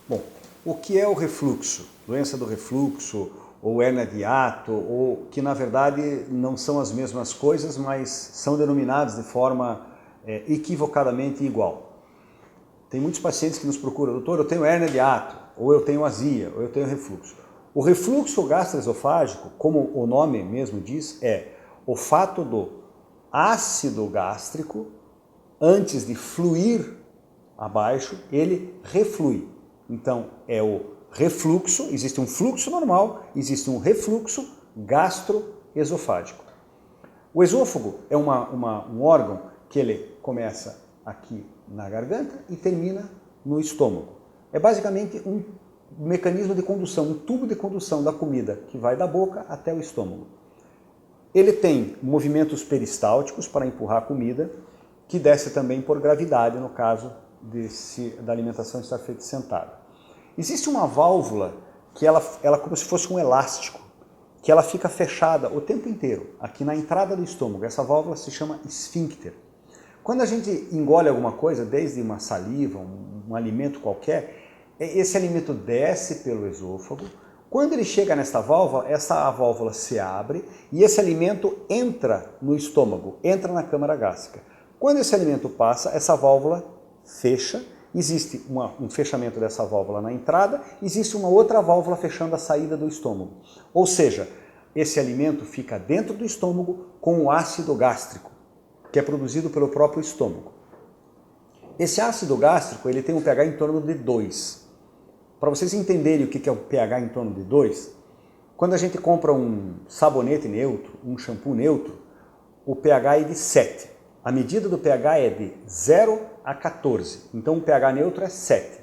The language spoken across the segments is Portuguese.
Bom, o que é o refluxo? Doença do refluxo, ou hérnia de hiato, ou que na verdade não são as mesmas coisas, mas são denominados de forma equivocadamente igual. Tem muitos pacientes que nos procuram, doutor, eu tenho hérnia de hiato, ou eu tenho azia, ou eu tenho refluxo. O refluxo gastroesofágico, como o nome mesmo diz, é o fato do ácido gástrico, antes de fluir abaixo, ele reflui. Então, é o refluxo, existe um fluxo normal, existe um refluxo gastroesofágico. O esôfago é um órgão que ele começa aqui na garganta e termina no estômago. É basicamente um mecanismo de condução, um tubo de condução da comida que vai da boca até o estômago. Ele tem movimentos peristálticos para empurrar a comida, que desce também por gravidade no caso da alimentação estar feita sentada. Existe uma válvula que ela é como se fosse um elástico, que ela fica fechada o tempo inteiro, aqui na entrada do estômago. Essa válvula se chama esfíncter. Quando a gente engole alguma coisa, desde uma saliva, um alimento qualquer, esse alimento desce pelo esôfago. Quando ele chega nesta válvula, essa válvula se abre e esse alimento entra no estômago, entra na câmara gástrica. Quando esse alimento passa, essa válvula fecha, existe um fechamento dessa válvula na entrada, existe uma outra válvula fechando a saída do estômago. Ou seja, esse alimento fica dentro do estômago com o ácido gástrico, que é produzido pelo próprio estômago. Esse ácido gástrico ele tem um pH em torno de 2. Para vocês entenderem o que é o pH em torno de 2, quando a gente compra um sabonete neutro, um shampoo neutro, o pH é de 7. A medida do pH é de 0 a 14, então o pH neutro é 7.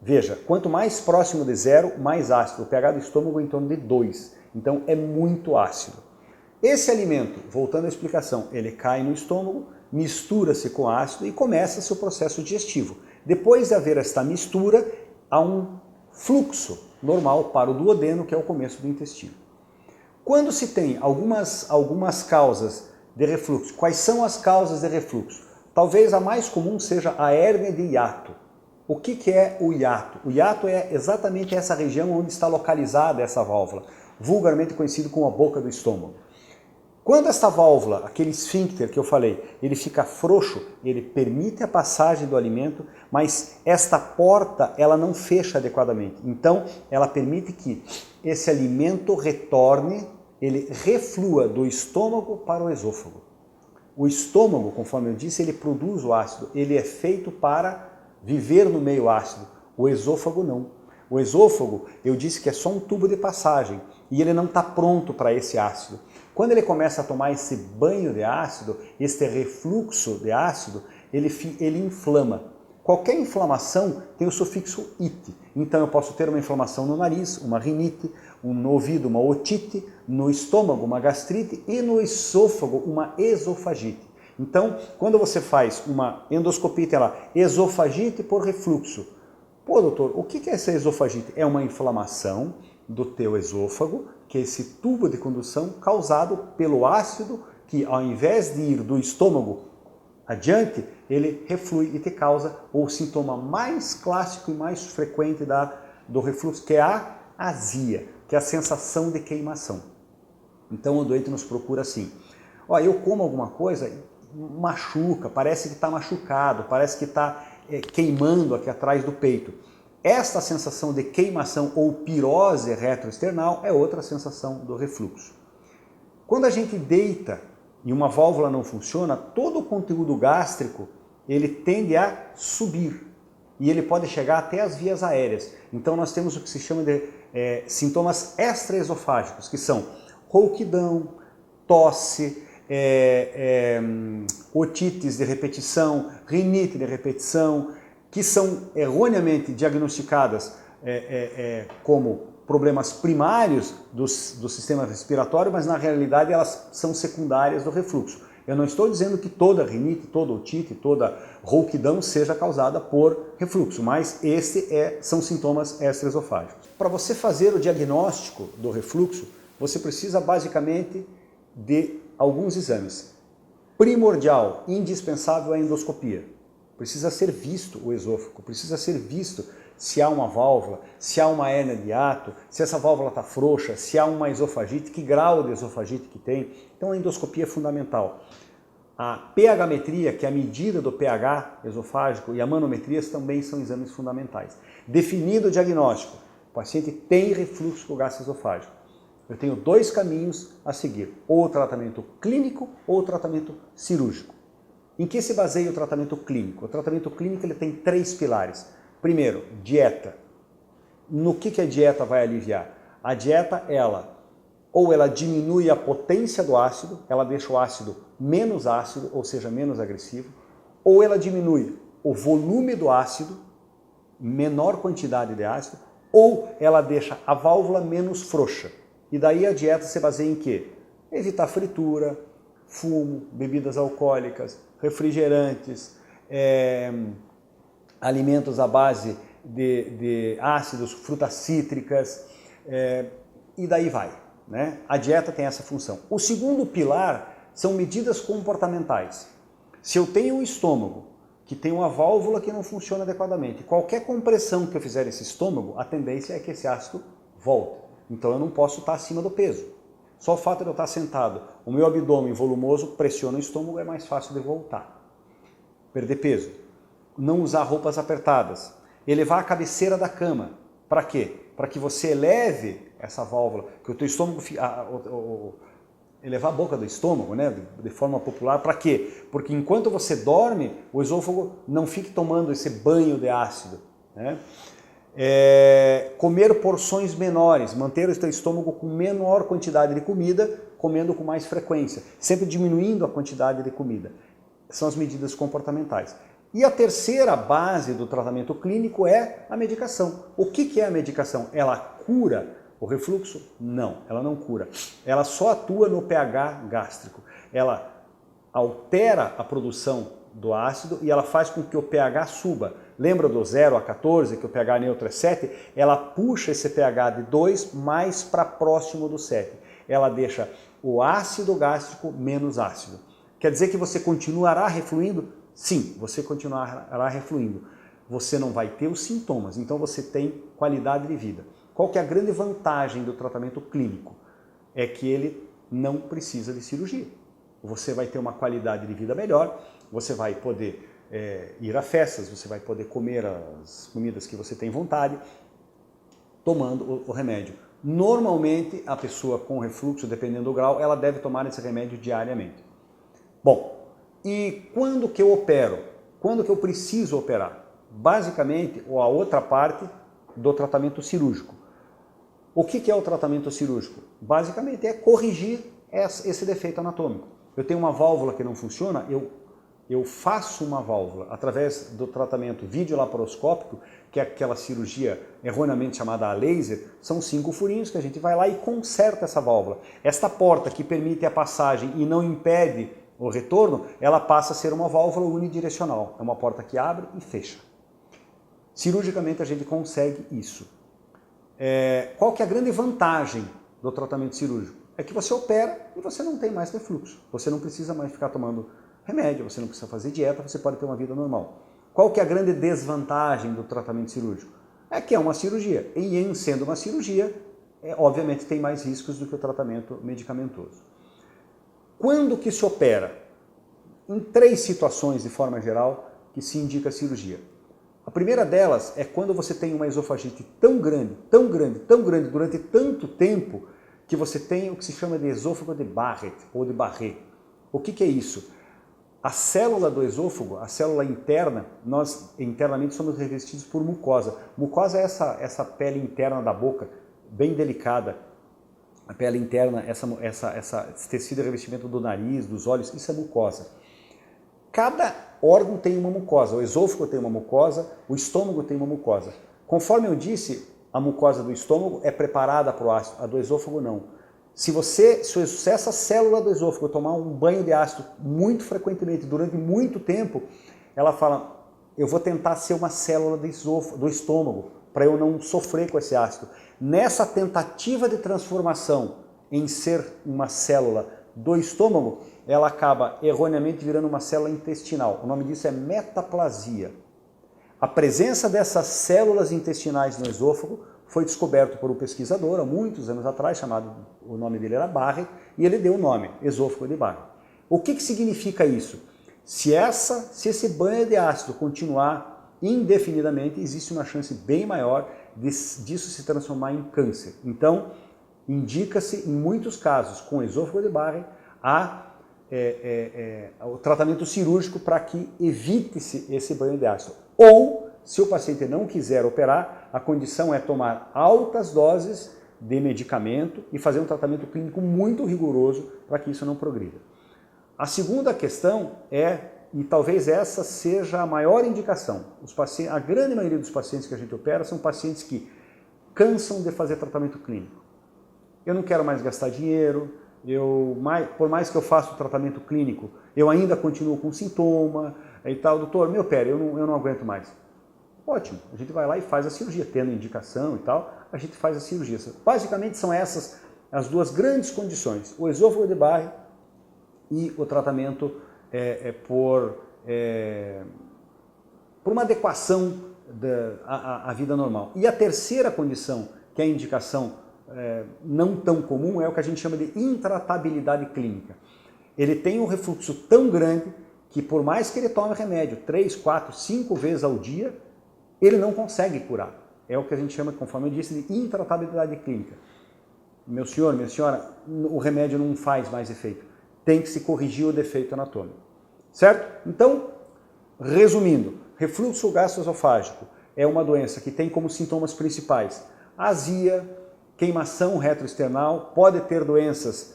Veja, quanto mais próximo de 0, mais ácido. O pH do estômago é em torno de 2, então é muito ácido. Esse alimento, voltando à explicação, ele cai no estômago, mistura-se com ácido e começa-se o processo digestivo. Depois de haver esta mistura, há um fluxo normal para o duodeno, que é o começo do intestino. Quando se tem algumas causas de refluxo, quais são as causas de refluxo? Talvez a mais comum seja a hérnia de hiato. O que é o hiato? O hiato é exatamente essa região onde está localizada essa válvula, vulgarmente conhecido como a boca do estômago. Quando esta válvula, aquele esfíncter que eu falei, ele fica frouxo, ele permite a passagem do alimento, mas esta porta ela não fecha adequadamente. Então, ela permite que esse alimento retorne, ele reflua do estômago para o esôfago. O estômago, conforme eu disse, ele produz o ácido, ele é feito para viver no meio ácido. O esôfago não. O esôfago, eu disse que é só um tubo de passagem e ele não está pronto para esse ácido. Quando ele começa a tomar esse banho de ácido, este refluxo de ácido, ele inflama. Qualquer inflamação tem o sufixo "ite". Então eu posso ter uma inflamação no nariz, uma rinite, no ouvido uma otite, no estômago uma gastrite e no esôfago uma esofagite. Então, quando você faz uma endoscopia, tem lá esofagite por refluxo. Pô, doutor, o que é essa esofagite? É uma inflamação do teu esôfago, que é esse tubo de condução causado pelo ácido que, ao invés de ir do estômago adiante, ele reflui e te causa o sintoma mais clássico e mais frequente do refluxo, que é a azia, que é a sensação de queimação. Então o doente nos procura assim: ó, eu como alguma coisa, machuca, parece que está machucado, parece que está queimando aqui atrás do peito. Esta sensação de queimação ou pirose retroesternal é outra sensação do refluxo. Quando a gente deita e uma válvula não funciona, todo o conteúdo gástrico ele tende a subir e ele pode chegar até as vias aéreas. Então nós temos o que se chama de sintomas extraesofágicos, que são rouquidão, tosse, otites de repetição, rinite de repetição, que são erroneamente diagnosticadas como problemas primários do sistema respiratório, mas na realidade elas são secundárias do refluxo. Eu não estou dizendo que toda rinite, toda otite, toda rouquidão seja causada por refluxo, mas são sintomas extraesofágicos. Para você fazer o diagnóstico do refluxo, você precisa basicamente de alguns exames. Primordial, indispensável, a endoscopia. Precisa ser visto o esôfago, precisa ser visto se há uma válvula, se há uma hérnia de hiato, se essa válvula está frouxa, se há uma esofagite, que grau de esofagite que tem. Então a endoscopia é fundamental. A pH-metria, que é a medida do pH esofágico, e a manometria também são exames fundamentais. Definido o diagnóstico, o paciente tem refluxo gastroesofágico. Eu tenho dois caminhos a seguir, ou o tratamento clínico ou o tratamento cirúrgico. Em que se baseia o tratamento clínico? O tratamento clínico ele tem 3 pilares. Primeiro, dieta. No que a dieta vai aliviar? A dieta, ou ela diminui a potência do ácido, ela deixa o ácido menos ácido, ou seja, menos agressivo, ou ela diminui o volume do ácido, menor quantidade de ácido, ou ela deixa a válvula menos frouxa. E daí a dieta se baseia em quê? Evitar fritura, fumo, bebidas alcoólicas, refrigerantes, alimentos à base de ácidos, frutas cítricas, e daí vai, né? A dieta tem essa função. O segundo pilar são medidas comportamentais. Se eu tenho um estômago que tem uma válvula que não funciona adequadamente, qualquer compressão que eu fizer nesse estômago, a tendência é que esse ácido volte. Então eu não posso estar acima do peso. Só o fato de eu estar sentado, o meu abdômen volumoso pressiona o estômago, é mais fácil de voltar. Perder peso. Não usar roupas apertadas. Elevar a cabeceira da cama. Para quê? Para que você eleve essa válvula, que o teu estômago... elevar a boca do estômago, né, de forma popular, para quê? Porque enquanto você dorme, o esôfago não fique tomando esse banho de ácido, né? Comer porções menores, manter o seu estômago com menor quantidade de comida, comendo com mais frequência, sempre diminuindo a quantidade de comida. São as medidas comportamentais. E a terceira base do tratamento clínico é a medicação. O que é a medicação? Ela cura o refluxo? Não, ela não cura. Ela só atua no pH gástrico. Ela altera a produção do ácido e ela faz com que o pH suba. Lembra do 0 a 14, que o pH neutro é 7? Ela puxa esse pH de 2 mais para próximo do 7. Ela deixa o ácido gástrico menos ácido. Quer dizer que você continuará refluindo? Sim, você continuará refluindo. Você não vai ter os sintomas, então você tem qualidade de vida. Qual que é a grande vantagem do tratamento clínico? É que ele não precisa de cirurgia. Você vai ter uma qualidade de vida melhor, você vai poder ir a festas, você vai poder comer as comidas que você tem vontade, tomando o remédio. Normalmente, a pessoa com refluxo, dependendo do grau, ela deve tomar esse remédio diariamente. Bom, e quando que eu opero? Quando que eu preciso operar? Basicamente, ou a outra parte do tratamento cirúrgico. O que é o tratamento cirúrgico? Basicamente é corrigir esse defeito anatômico. Eu tenho uma válvula que não funciona, eu faço uma válvula através do tratamento videolaparoscópico, que é aquela cirurgia erroneamente chamada a laser. São 5 furinhos que a gente vai lá e conserta essa válvula. Esta porta que permite a passagem e não impede o retorno, ela passa a ser uma válvula unidirecional. É uma porta que abre e fecha. Cirurgicamente a gente consegue isso. Qual que é a grande vantagem do tratamento cirúrgico? É que você opera e você não tem mais refluxo. Você não precisa mais ficar tomando remédio, você não precisa fazer dieta, você pode ter uma vida normal. Qual que é a grande desvantagem do tratamento cirúrgico? É que é uma cirurgia. E em sendo uma cirurgia, obviamente tem mais riscos do que o tratamento medicamentoso. Quando que se opera? Em 3 situações, de forma geral, que se indica a cirurgia. A primeira delas é quando você tem uma esofagite tão grande, tão grande, tão grande, durante tanto tempo, que você tem o que se chama de esôfago de Barrett ou de Barré. O que é isso? A célula do esôfago, a célula interna, nós internamente somos revestidos por mucosa. Mucosa é essa pele interna da boca, bem delicada. A pele interna, esse tecido de revestimento do nariz, dos olhos, isso é mucosa. Cada órgão tem uma mucosa, o esôfago tem uma mucosa, o estômago tem uma mucosa. Conforme eu disse, a mucosa do estômago é preparada para o ácido, a do esôfago não. Se essa célula do esôfago tomar um banho de ácido muito frequentemente, durante muito tempo, ela fala, eu vou tentar ser uma célula do estômago, para eu não sofrer com esse ácido. Nessa tentativa de transformação em ser uma célula do estômago, ela acaba erroneamente virando uma célula intestinal. O nome disso é metaplasia. A presença dessas células intestinais no esôfago foi descoberto por um pesquisador há muitos anos atrás, o nome dele era Barrett, e ele deu o nome, esôfago de Barrett. O que significa isso? Se esse banho de ácido continuar indefinidamente, existe uma chance bem maior disso se transformar em câncer. Então, indica-se, em muitos casos, com esôfago de Barrett, o tratamento cirúrgico para que evite-se esse banho de ácido. Ou, se o paciente não quiser operar, a condição é tomar altas doses de medicamento e fazer um tratamento clínico muito rigoroso para que isso não progrida. A segunda questão e talvez essa seja a maior indicação, a grande maioria dos pacientes que a gente opera são pacientes que cansam de fazer tratamento clínico. Eu não quero mais gastar dinheiro, por mais que eu faça o tratamento clínico, eu ainda continuo com sintoma e tal. Doutor, me opere, eu não aguento mais. Ótimo, a gente vai lá e faz a cirurgia, tendo indicação e tal, a gente faz a cirurgia. Basicamente são essas as duas grandes condições, o esôfago de Barrett e o tratamento por uma adequação à vida normal. E a terceira condição, que é a indicação não tão comum, é o que a gente chama de intratabilidade clínica. Ele tem um refluxo tão grande que por mais que ele tome remédio 3, 4, 5 vezes ao dia, ele não consegue curar. É o que a gente chama, conforme eu disse, de intratabilidade clínica. Meu senhor, minha senhora, o remédio não faz mais efeito. Tem que se corrigir o defeito anatômico. Certo? Então, resumindo, refluxo gastroesofágico é uma doença que tem como sintomas principais azia, queimação retroesternal, pode ter doenças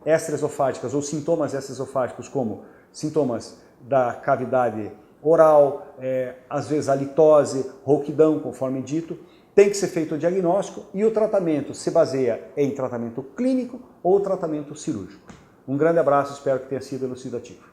extraesofágicas ou sintomas extraesofágicos como sintomas da cavidade oral, às vezes halitose, rouquidão, conforme dito. Tem que ser feito o diagnóstico e o tratamento se baseia em tratamento clínico ou tratamento cirúrgico. Um grande abraço, espero que tenha sido elucidativo.